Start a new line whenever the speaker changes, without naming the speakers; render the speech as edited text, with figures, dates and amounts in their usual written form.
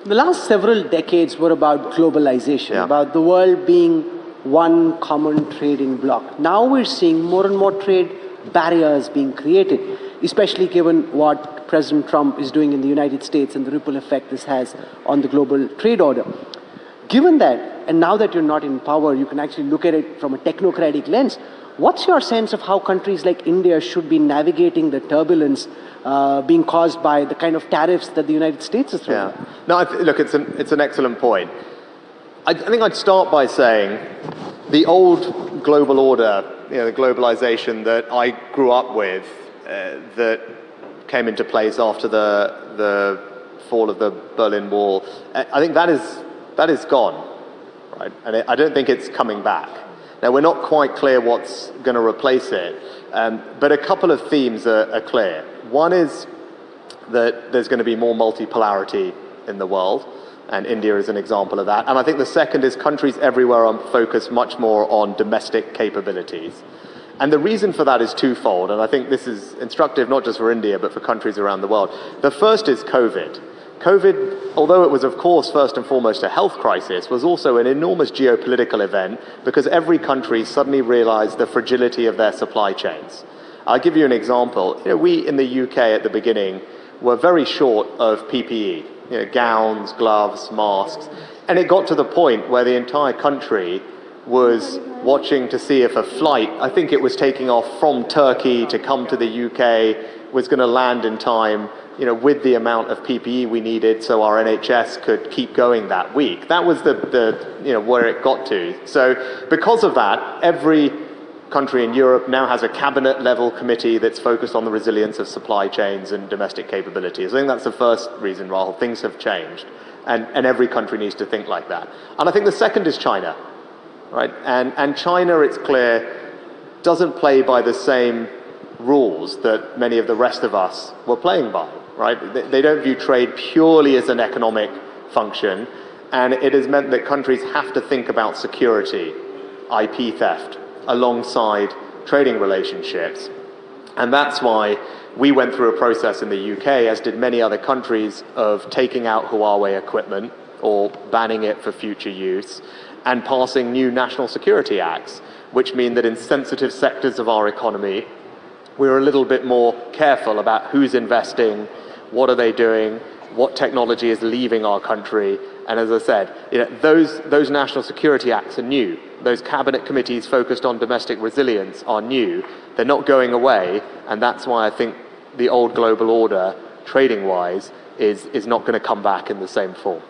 The last several decades were about globalization,
Yeah.
about the world being one common trading bloc. Now we're seeing more and more trade barriers being created, especially given what President Trump is doing in the United States and the ripple effect this has on the global trade order. Given that, and now that you're not in power, you can actually look at it from a technocratic lens. What's your sense of how countries like India should be navigating the turbulence being caused by the kind of tariffs that the United States is throwing?
Yeah. No, look, it's an excellent point. I think I'd start by saying the old global order, the globalization that I grew up with, that came into place after the fall of the Berlin Wall, I think that is gone, right? And I don't think it's coming back. Now, we're not quite clear what's going to replace it, but a couple of themes are clear. One is that there's going to be more multipolarity in the world, and India is an example of that. And I think the second is countries everywhere are focused much more on domestic capabilities. And the reason for that is twofold, and I think this is instructive not just for India, but for countries around the world. The first is COVID. COVID, although it was, of course, first and foremost a health crisis, was also an enormous geopolitical event because every country suddenly realized the fragility of their supply chains. I'll give you an example. We in the UK at the beginning were very short of PPE, gowns, gloves, masks, and it got to the point where the entire country was watching to see if a flight, I think it was taking off from Turkey to come to the UK, was going to land in time, with the amount of PPE we needed so our NHS could keep going that week. That was where it got to. So because of that, every country in Europe now has a cabinet-level committee that's focused on the resilience of supply chains and domestic capabilities. I think that's the first reason, Rahul. Things have changed, and every country needs to think like that. And I think the second is China, right? And China, it's clear, doesn't play by the same rules that many of the rest of us were playing by, right? They don't view trade purely as an economic function, and it has meant that countries have to think about security, IP theft, alongside trading relationships. And that's why we went through a process in the UK, as did many other countries, of taking out Huawei equipment or banning it for future use and passing new national security acts, which mean that in sensitive sectors of our economy, we're a little bit more careful about who's investing, what are they doing, what technology is leaving our country. And as I said, those national security acts are new. Those cabinet committees focused on domestic resilience are new. They're not going away, and that's why I think the old global order, trading-wise, is not going to come back in the same form.